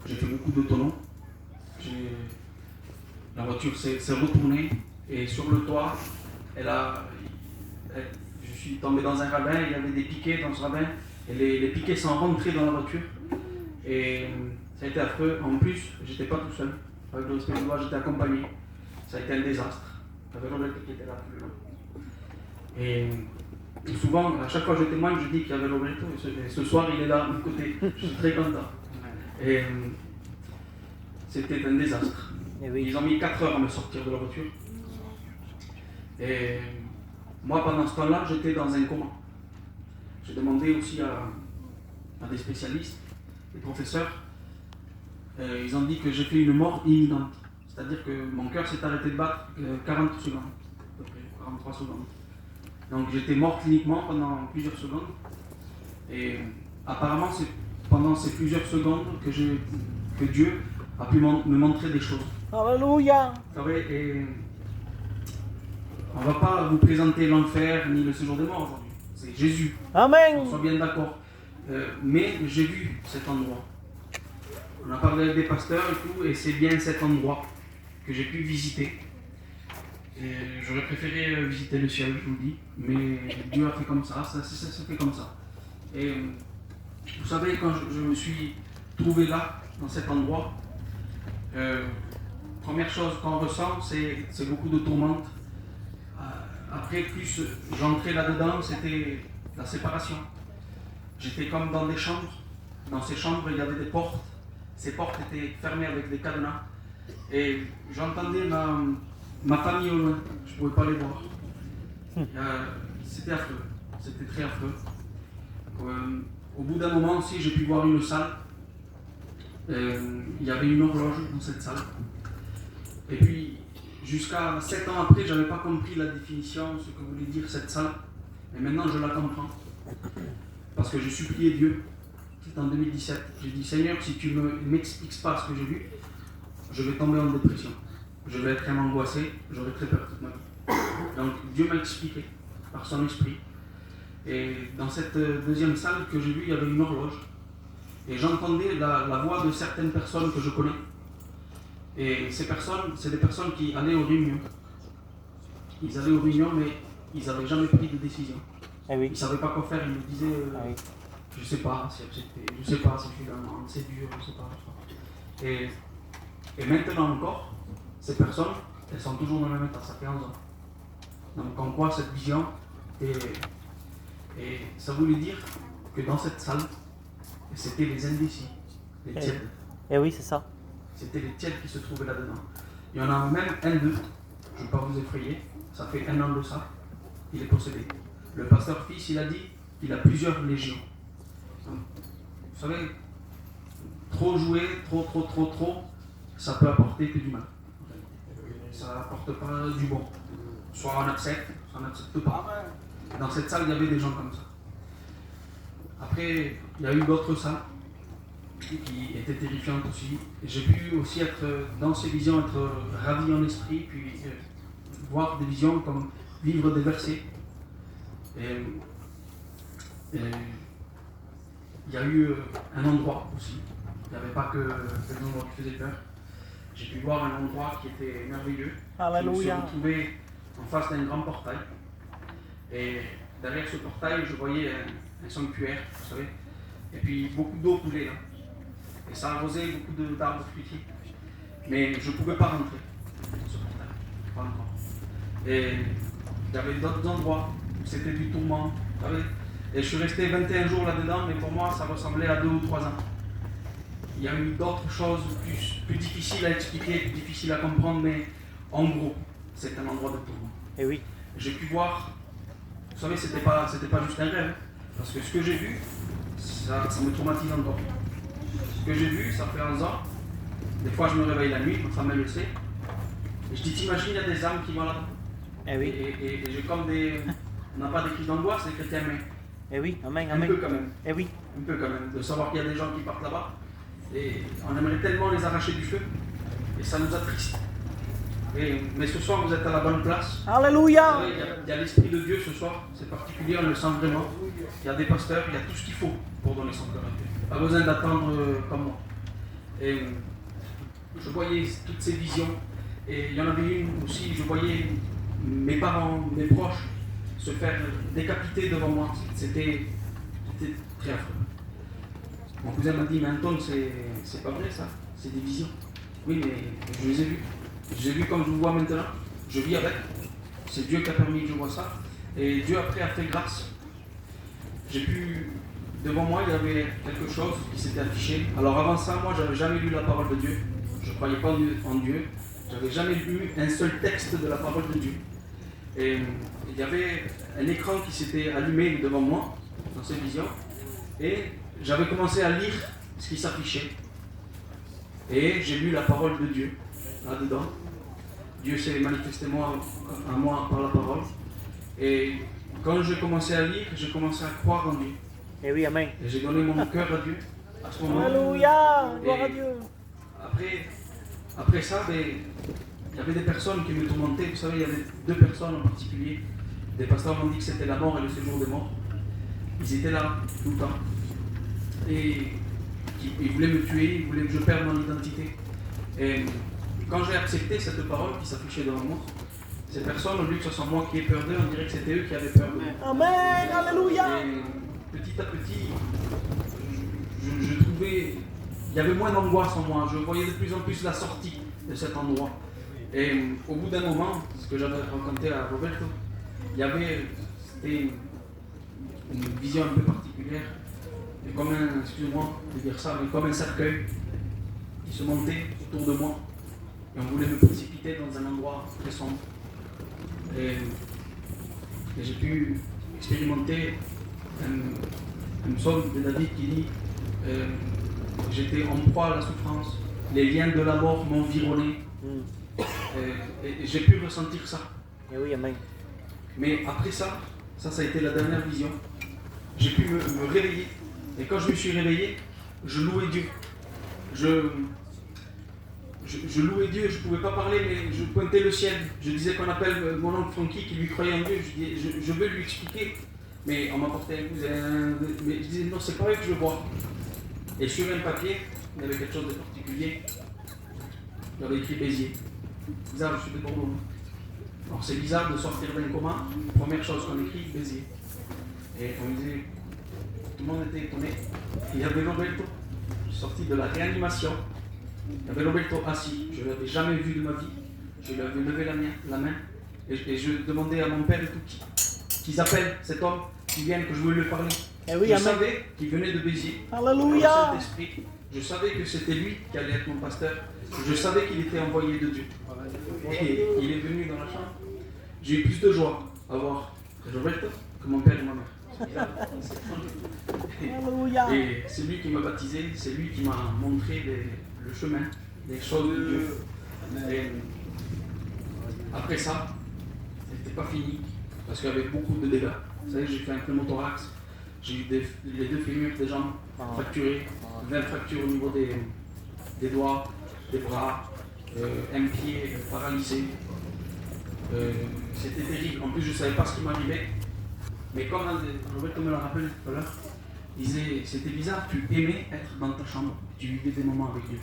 J'ai fait beaucoup de tonneaux. La voiture s'est retournée et sur le toit, je suis tombé dans un ravin, il y avait des piquets dans ce ravin et les piquets sont rentrés dans la voiture. Et ça a été affreux. En plus, j'étais pas tout seul. Avec le respect de loi, j'étais accompagné. Ça a été un désastre. J'avais Roberto qui était là plus loin. Et souvent, à chaque fois que je témoigne, je dis qu'il y avait Roberto. Et ce soir, il est là, de mon côté. Je suis très content. Et c'était un désastre. Ils ont mis 4 heures à me sortir de la voiture. Et moi, pendant ce temps-là, j'étais dans un coma. J'ai demandé aussi à des spécialistes, des professeurs. Ils ont dit que j'ai fait une mort imminente. C'est-à-dire que mon cœur s'est arrêté de battre 40 secondes, à peu près 43 secondes. Donc j'étais mort cliniquement pendant plusieurs secondes. Et apparemment, c'est pendant ces plusieurs secondes que Dieu a pu me montrer des choses. Alléluia. Vous savez, et on ne va pas vous présenter l'enfer ni le séjour des morts aujourd'hui. C'est Jésus. Amen. On soit bien d'accord. Mais j'ai vu cet endroit. On a parlé avec des pasteurs et tout, et c'est bien cet endroit que j'ai pu visiter. Et j'aurais préféré visiter le ciel, je vous le dis, mais Dieu a fait comme ça fait comme ça. Et vous savez, quand je me suis trouvé là, dans cet endroit, première chose qu'on ressent, c'est beaucoup de tourmente. Après, plus j'entrais là-dedans, c'était la séparation. J'étais comme dans des chambres. Dans ces chambres, il y avait des portes. Ces portes étaient fermées avec des cadenas. Et j'entendais ma famille au loin. Je ne pouvais pas les voir. C'était affreux. C'était très affreux. Au bout d'un moment aussi, j'ai pu voir une salle. Il y avait une horloge dans cette salle. Et puis, jusqu'à 7 ans après, je n'avais pas compris la définition, ce que voulait dire cette salle. Et maintenant, je la comprends. Parce que j'ai supplié Dieu. C'était en 2017. J'ai dit, Seigneur, si tu ne m'expliques pas ce que j'ai vu, je vais tomber en dépression. Je vais être très angoissé, j'aurai très peur toute ma vie. Donc Dieu m'a expliqué par son esprit. Et dans cette deuxième salle que j'ai vue, il y avait une horloge. Et j'entendais la voix de certaines personnes que je connais. Et ces personnes, c'est des personnes qui allaient aux réunions. Ils allaient aux réunions, mais ils n'avaient jamais pris de décision. Ils ne savaient pas quoi faire, ils me disaient je ne sais pas si accepter, je ne sais pas si finalement c'est dur, je ne sais pas. Et maintenant encore, ces personnes, elles sont toujours dans le même état, ça fait 11 ans. Donc on voit cette vision, et ça voulait dire que dans cette salle, c'était les indécis, les tièdes. Et oui, c'est ça. C'était les tièdes qui se trouvaient là-dedans. Il y en a même un d'eux, je ne vais pas vous effrayer, ça fait 1 an de ça, il est possédé. Le pasteur fils, il a dit qu'il a plusieurs légions. Donc, vous savez, trop jouer, trop, ça peut apporter que du mal. Ça n'apporte pas du bon. Soit on accepte, soit on n'accepte pas. Dans cette salle, il y avait des gens comme ça. Après, il y a eu d'autres salles qui étaient terrifiantes aussi. Et j'ai pu aussi être dans ces visions, être ravi en esprit, puis voir des visions comme vivre des versets. Et il y a eu un endroit aussi. Il n'y avait pas que des endroits qui faisaient peur. J'ai pu voir un endroit qui était merveilleux. Alléluia. Je me suis retrouvé en face d'un grand portail. Et derrière ce portail, je voyais un sanctuaire, vous savez. Et puis beaucoup d'eau coulait là. Et ça arrosait beaucoup d'arbres fruitiers. Mais je ne pouvais pas rentrer dans ce portail. Pas encore. Et il y avait d'autres endroits où c'était du tourment. Vous savez. Et je suis resté 21 jours là-dedans, mais pour moi, ça ressemblait à 2 ou 3 ans. Il y a eu d'autres choses plus difficiles à expliquer, plus difficiles à comprendre, mais en gros, c'est un endroit de tourment. Et oui. J'ai pu voir, vous savez, c'était pas juste un rêve, parce que ce que j'ai vu, ça me traumatise encore. Ce que j'ai vu, ça fait 11 ans. Des fois, je me réveille la nuit, ma femme elle le sait, et je dis, t'imagines, il y a des âmes qui vont là-dedans. Et oui. Et j'ai comme des. On n'a pas des cris d'angoisse, les chrétiens, mais. Et oui, amen, Un amen. peu quand même. Et oui. Un peu quand même, de savoir qu'il y a des gens qui partent là-bas. Et on aimerait tellement les arracher du feu. Et ça nous attriste. Mais ce soir, vous êtes à la bonne place. Alléluia. Il y a l'Esprit de Dieu ce soir. C'est particulier, on le sent vraiment. Il y a des pasteurs, il y a tout ce qu'il faut pour donner son cœur à Dieu. Pas besoin d'attendre comme moi. Et je voyais toutes ces visions. Et il y en avait une aussi, je voyais mes parents, mes proches se faire décapiter devant moi. C'était très affreux. Mon cousin m'a dit, mais Anton, c'est pas vrai ça, c'est des visions. Oui, mais je les ai vues. Je les ai vues comme je vous vois maintenant. Je vis avec. C'est Dieu qui a permis que je vois ça. Et Dieu après a fait grâce. J'ai pu... Devant moi, il y avait quelque chose qui s'était affiché. Alors avant ça, moi, j'avais jamais lu la parole de Dieu. Je ne croyais pas en Dieu. J'avais jamais lu un seul texte de la parole de Dieu. Et il y avait un écran qui s'était allumé devant moi, dans cette vision. Et j'avais commencé à lire ce qui s'affichait. Et j'ai lu la parole de Dieu, là-dedans. Dieu s'est manifesté à moi par la parole. Et quand j'ai commencé à lire, j'ai commencé à croire en Dieu. Eh oui, Amen. Et j'ai donné mon cœur à Dieu à ce moment. Alléluia, gloire à Et Dieu. Après ça, il y avait des personnes qui me tourmentaient. Vous savez, il y avait deux personnes en particulier. Des pasteurs m'ont dit que c'était la mort et le séjour des morts. Ils étaient là tout le temps. Et ils voulaient me tuer, ils voulaient que je perde mon identité. Et quand j'ai accepté cette parole qui s'affichait devant moi, ces personnes, au lieu que ce soit moi qui ai peur d'eux, on dirait que c'était eux qui avaient peur d'eux. Amen, alléluia. Et petit à petit, je trouvais, il y avait moins d'angoisse en moi. Je voyais de plus en plus la sortie de cet endroit. Et au bout d'un moment, ce que j'avais raconté à Roberto, c'était une vision un peu particulière. Et comme excusez-moi de dire ça, mais comme un cercueil qui se montait autour de moi. Et on voulait me précipiter dans un endroit très sombre. Et j'ai pu expérimenter un psaume de David qui dit j'étais en proie à la souffrance, les liens de la mort m'environnaient. Et j'ai pu ressentir ça. Eh oui, Amen. Mais après ça a été la dernière vision. J'ai pu me réveiller. Et quand je me suis réveillé, je louais Dieu. Je louais Dieu, je ne pouvais pas parler, mais je pointais le ciel. Je disais qu'on appelle mon oncle Francky qui lui croyait en Dieu. Je veux lui expliquer. Mais on m'apportait un cousin. Mais je disais non, c'est pas vrai que je vois. Et sur un papier, il y avait quelque chose de particulier. J'avais écrit Béziers. Bizarre, je suis de Bordeaux. Alors c'est bizarre de sortir d'un coma. Première chose qu'on écrit, Béziers. Et on disait, tout le monde était étonné. Il y avait Roberto, sorti de la réanimation. Il y avait Roberto assis. Je ne l'avais jamais vu de ma vie. Je lui avais levé la main. Et je demandais à mon père et tout qu'ils appellent cet homme, qui vienne, que je voulais lui parler. Eh oui, je Amen. savais qu'il venait de Béziers. Alléluia. Par le Saint-Esprit. Je savais que c'était lui qui allait être mon pasteur. Je savais qu'il était envoyé de Dieu. Et il est venu dans la chambre. J'ai eu plus de joie à voir Roberto que mon père et ma mère. Alléluia. Et c'est lui qui m'a baptisé, c'est lui qui m'a montré le chemin, les choses de Dieu. Et après ça, c'était pas fini, parce qu'il y avait beaucoup de dégâts. Vous savez, j'ai fait un pneumothorax, j'ai eu les deux fémurs des jambes fracturées, 20 fractures au niveau des doigts, des bras, un pied paralysé. C'était terrible. En plus, je ne savais pas ce qui m'arrivait. Mais comme Roberto me l'a rappelé tout à l'heure, il disait, c'était bizarre, tu aimais être dans ta chambre, tu vivais des moments avec Dieu.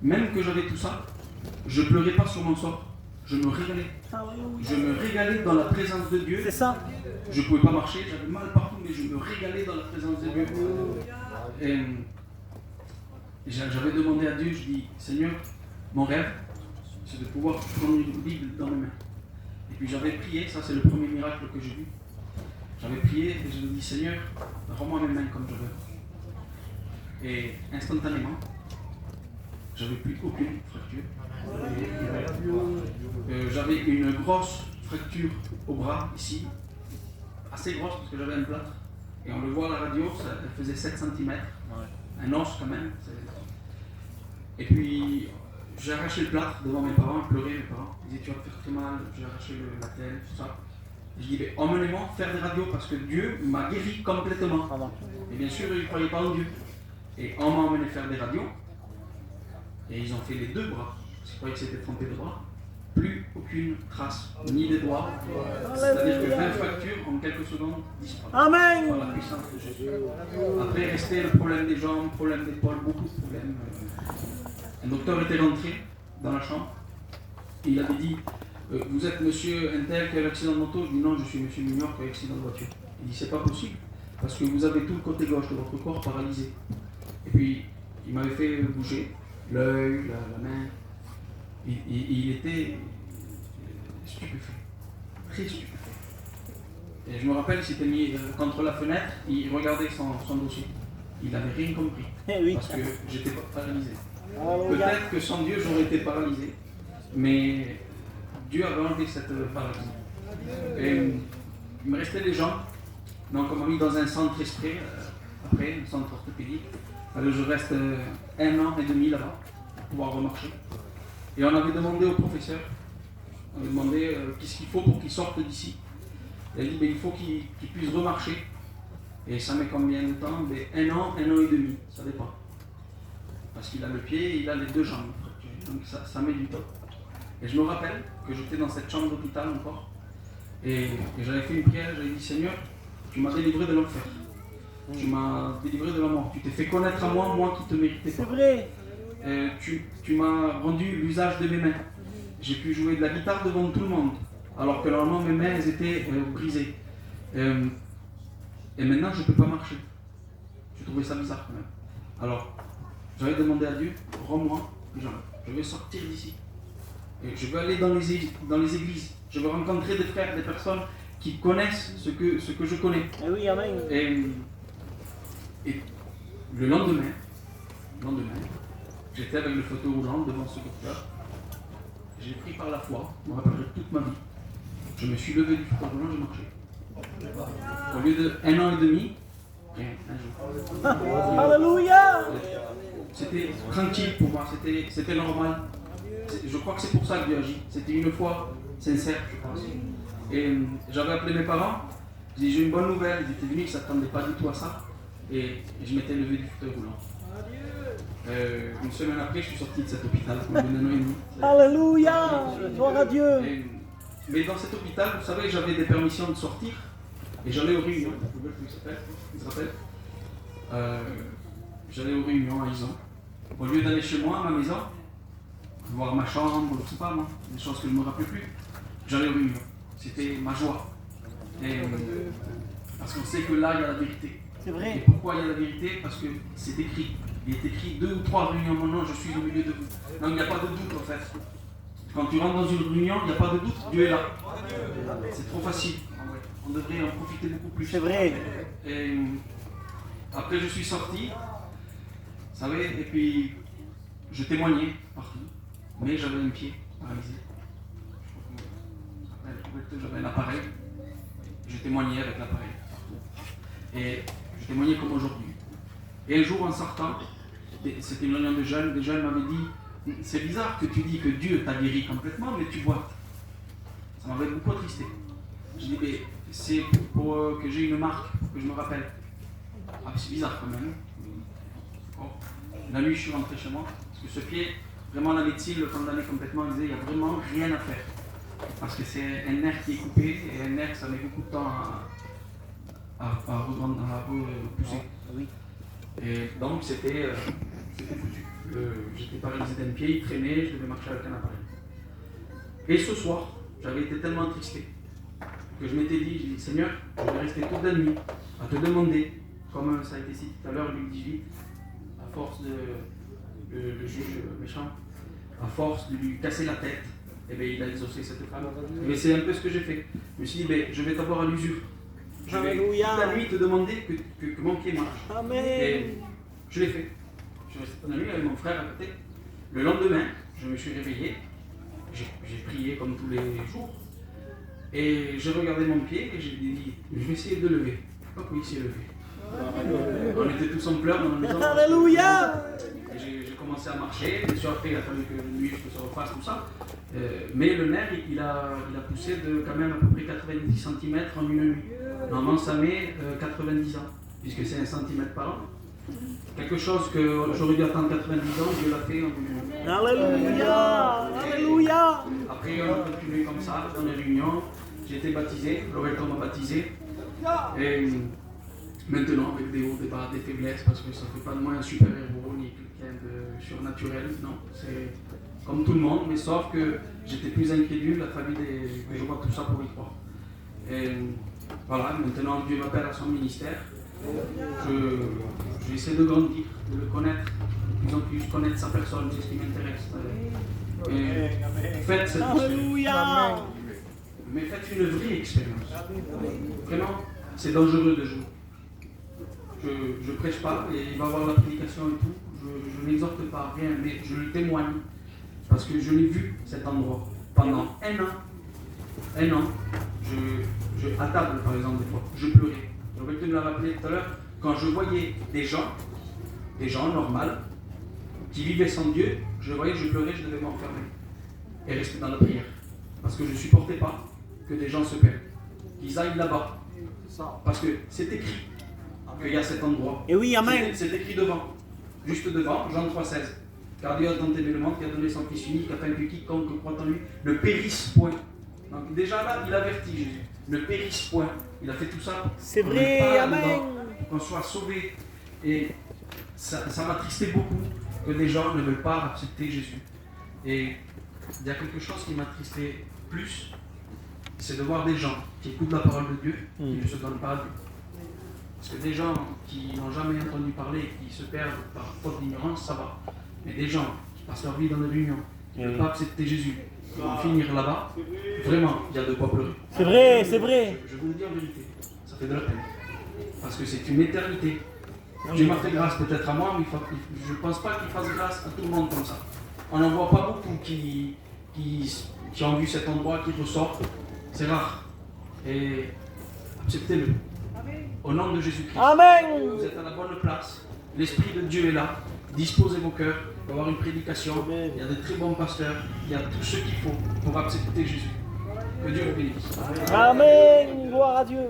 Même que j'avais tout ça, je ne pleurais pas sur mon sort, je me régalais. Je me régalais dans la présence de Dieu. C'est ça. Je ne pouvais pas marcher, j'avais mal partout, mais je me régalais dans la présence de Dieu. Et j'avais demandé à Dieu, je dis, Seigneur, mon rêve, c'est de pouvoir prendre une Bible dans mes mains. Et puis j'avais prié, ça c'est le premier miracle que j'ai vu. J'avais prié et je me dis, Seigneur, rends-moi mes mains comme je veux. Et instantanément, j'avais plus aucune fracture. J'avais une grosse fracture au bras ici, assez grosse parce que j'avais un plâtre. Et on le voit à la radio, elle faisait 7 cm, un os quand même. Et puis j'ai arraché le plâtre devant mes parents, ils pleuraient mes parents. Ils disaient tu vas te faire très mal, j'ai arraché la tête, tout ça. Et je dis emmenez-moi faire des radios parce que Dieu m'a guéri complètement. Et bien sûr, ils ne croyaient pas en Dieu. Et on m'a emmené faire des radios. Et ils ont fait les deux bras. Parce qu'ils croyaient que c'était trompé de bras. Plus aucune trace, ni des doigts. C'est-à-dire que 20 fractures en quelques secondes disparaissent. Amen. Par la puissance de Jésus. Après, restait le problème des jambes, problème d'épaule, beaucoup de problèmes. Un docteur était rentré dans la chambre et il avait dit vous êtes monsieur Intel qui a eu l'accident de moto? Je dis non, je suis monsieur Mignor qui a eu l'accident de voiture. Il dit c'est pas possible parce que vous avez tout le côté gauche de votre corps paralysé. Et puis il m'avait fait bouger l'œil, la main. Il était stupéfait, très stupéfait. Et je me rappelle, il s'était mis contre la fenêtre, il regardait son dossier. Il n'avait rien compris Oui. parce que j'étais pas paralysé. Alléluia. Peut-être que sans Dieu, j'aurais été paralysé, mais Dieu avait enlevé cette paralysie. Et il me restait les jambes, donc on m'a mis dans un centre exprès, après, un centre orthopédique. Alors je reste 1 an et demi là-bas pour pouvoir remarcher. Et on avait demandé au professeur, on avait demandé qu'est-ce qu'il faut pour qu'il sorte d'ici. Il a dit il faut qu'il puisse remarcher. Et ça met combien de temps? 1 an, 1 an et demi, ça dépend. Parce qu'il a le pied et il a les 2 jambes. Donc ça met du temps. Et je me rappelle que j'étais dans cette chambre d'hôpital encore. Et j'avais fait une prière, j'avais dit Seigneur, tu m'as délivré de l'enfer. Tu m'as délivré de la mort. Tu t'es fait connaître à moi, moi qui te méritais pas. C'est vrai. Tu m'as rendu l'usage de mes mains. J'ai pu jouer de la guitare devant tout le monde, alors que normalement mes mains elles étaient brisées. Et maintenant je ne peux pas marcher. J'ai trouvé ça bizarre quand même. Alors j'avais demandé à Dieu, rends-moi les jambes. Je vais sortir d'ici. Et je veux aller dans les églises. Je veux rencontrer des frères, des personnes qui connaissent ce que je connais. Oui, amen. Et le lendemain, j'étais avec le fauteuil roulant devant ce docteur. J'ai pris par la foi, je me rappellerai toute ma vie. Je me suis levé du fauteuil roulant, j'ai marché. Au lieu de 1 an et demi, rien, un jour. Alléluia. C'était tranquille pour moi, c'était normal. Je crois que c'est pour ça que Dieu agit. C'était une foi sincère, je pense. Et j'avais appelé mes parents, j'ai dit j'ai une bonne nouvelle, ils étaient venus, ils ne s'attendaient pas du tout à ça. Et je m'étais levé du fauteuil roulant. Une semaine après, je suis sorti de cet hôpital, comme un an et demi. Alléluia. Gloire à Dieu. Mais dans cet hôpital, vous savez, j'avais des permissions de sortir et j'allais aux réunions. Ils se rappellent. J'allais aux réunions à Ison. Au lieu d'aller chez moi, à ma maison, voir ma chambre, je ne sais pas moi, des choses que je ne me rappelais plus, j'allais aux réunions. C'était ma joie. Parce qu'on sait que là, il y a la vérité. C'est Et vrai. pourquoi il y a la vérité? Parce que c'est écrit. Il est écrit 2 ou 3 réunions, mon nom, je suis au milieu de vous. Donc il n'y a pas de doute en fait. Quand tu rentres dans une réunion, il n'y a pas de doute, Dieu est là. C'est trop facile. On devrait en profiter beaucoup plus. C'est vrai. Et après je suis sorti, vous savez, et puis je témoignais partout. Mais j'avais un pied paralysé. J'avais un appareil. Je témoignais avec l'appareil partout. Et je témoignais comme aujourd'hui. Et un jour en sortant, c'était une réunion de jeunes, des jeunes m'avaient dit c'est bizarre que tu dis que Dieu t'a guéri complètement, mais tu boites. Ça m'avait beaucoup attristé. Je dis mais c'est pour que j'ai une marque, que je me rappelle. Ah, c'est bizarre quand même. Bon. La nuit, je suis rentré chez moi, parce que ce pied, vraiment la médecine le condamnait complètement, il disait il n'y a vraiment rien à faire. Parce que c'est un nerf qui est coupé, et un nerf, ça met beaucoup de temps à repousser. Oui. Et donc c'était foutu. J'étais paralysé d'un pied, il traînait, je devais marcher avec un appareil. Et ce soir, j'avais été tellement attristé que je m'étais dit, j'ai dit Seigneur, je vais rester toute la nuit à te demander, comme ça a été cité tout à l'heure, Luc 18, à force de le juge méchant, à force de lui casser la tête, et bien il a exaucé cette femme. Mais c'est un peu ce que j'ai fait. Je me suis dit, je vais t'avoir à l'usure. Je vais toute la nuit te demander que mon pied marche. Amen. Et je l'ai fait. Je suis resté toute la nuit avec mon frère à côté. Le lendemain, je me suis réveillé. J'ai prié comme tous les jours. Et j'ai regardé mon pied et j'ai dit, je vais essayer de le lever. Hop, oui, il s'est levé. On était tous en pleurs dans la maison. Alléluia. J'ai commencé à marcher. Bien sûr, après, il a fallu que lui, je se refasse tout ça. Mais le nerf, il a poussé de quand même à peu près 90 cm en une nuit. Normalement, ça met 90 ans, puisque c'est 1 cm par an. Quelque chose que j'aurais dû attendre 90 ans, Dieu l'a fait en une nuit. Alléluia. Alléluia. Après, on a continué comme ça, dans les réunions. J'ai été baptisé, Loreto m'a baptisé. Et maintenant, avec des hauts, des bas, des faiblesses, parce que ça ne fait pas de moi un super-héros, ni quelqu'un de surnaturel, non. C'est comme tout le monde, mais sauf que j'étais plus incrédule, à fallu que je vois tout ça pour y croire. Et voilà, maintenant Dieu m'appelle à son ministère. J'essaie de grandir, de le connaître, de plus en plus connaître sa personne, c'est ce qui m'intéresse. Et faites cette expérience. Alléluia. Mais faites une vraie expérience. Vraiment, c'est dangereux de jouer. Je ne prêche pas, et il va y avoir la prédication et tout. Je n'exhorte pas, rien, mais je le témoigne. Parce que je l'ai vu, cet endroit, pendant un an. À table, par exemple, des fois, je pleurais. Roberto me l'a rappelé tout à l'heure, quand je voyais des gens normaux, qui vivaient sans Dieu, je voyais que je pleurais, je devais m'enfermer et rester dans la prière. Parce que je ne supportais pas que des gens se perdent, qu'ils aillent là-bas. Parce que c'est écrit qu'il y a cet endroit. Et oui, amen. C'est écrit devant, juste devant, Jean 3,16. Car Dieu a tant aimé le monde qu'il a donné son Fils unique afin que quiconque croit en lui ne périsse point. Donc déjà là, il avertit Jésus. Ne périsse point. Il a fait tout ça. C'est pour vrai, qu'on ait pas amen. là-dedans, pour qu'on soit sauvé. Et ça m'attristait beaucoup que les gens ne veulent pas accepter Jésus. Et il y a quelque chose qui m'attristait plus, c'est de voir des gens qui écoutent la parole de Dieu, qui ne se donnent pas à Dieu. Parce que des gens qui n'ont jamais entendu parler, qui se perdent par faute d'ignorance, ça va. Mais des gens qui passent leur vie dans des réunions, qui ne veulent pas accepter Jésus, qui vont finir là-bas, vraiment, il y a de quoi pleurer. C'est vrai, c'est vrai. Je vous le dis en vérité, ça fait de la peine. Parce que c'est une éternité. Dieu m'a fait grâce peut-être à moi, mais je ne pense pas qu'il fasse grâce à tout le monde comme ça. On n'en voit pas beaucoup qui ont vu cet endroit, qui ressortent. C'est rare. Et acceptez-le. Au nom de Jésus-Christ. Amen. Vous êtes à la bonne place. L'Esprit de Dieu est là. Disposez vos cœurs. Il va y avoir une prédication. Il y a de très bons pasteurs. Il y a tout ce qu'il faut pour accepter Jésus. Que Dieu vous bénisse. Amen. Gloire à Dieu.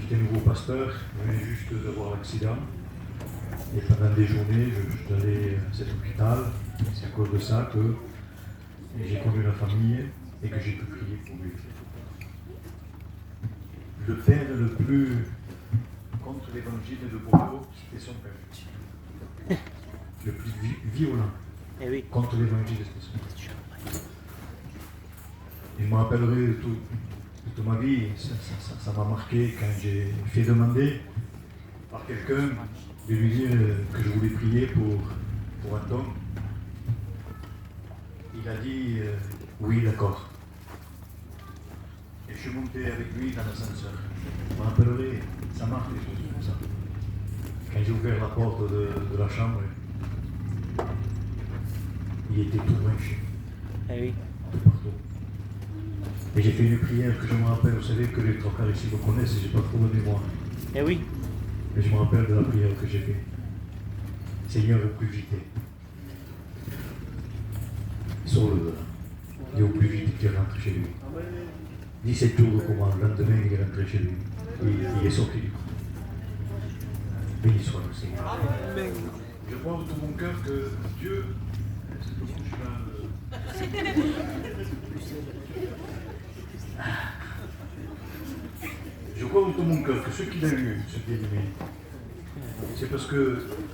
J'étais nouveau pasteur, je venais juste d'avoir l'accident. Et pendant des journées, je suis allé à cet hôpital. C'est à cause de ça que j'ai connu la famille et que j'ai pu prier pour lui. Le père le plus contre l'évangile de Bordeaux, c'était son père. Le plus violent Eh oui. contre l'évangile, c'était son père. Je me rappellerai toute ma vie, ça m'a marqué quand j'ai fait demander par quelqu'un de lui dire que je voulais prier pour Anton. Il a dit oui, d'accord. Et je suis monté avec lui dans l'ascenseur. Je me rappellerai, ça marque des choses comme ça. Quand j'ai ouvert la porte de la chambre, il était tout branché, Eh oui. tout partout. Et j'ai fait une prière que je me rappelle, vous savez que les trois quarts ici me connaissent et j'ai pas trop de mémoire. Eh oui. Mais je me rappelle de la prière que j'ai faite. Seigneur, au plus vite. Sauve-le là. Et au plus vite qu'il rentre chez lui. 17 jours de coma, le lendemain il est rentré chez lui. Il est sorti du coup. Béni soit le Seigneur. Je crois de tout mon cœur que Dieu. Je crois de tout mon cœur que ceux qui l'ont eu, ce bien-aimé, c'est parce que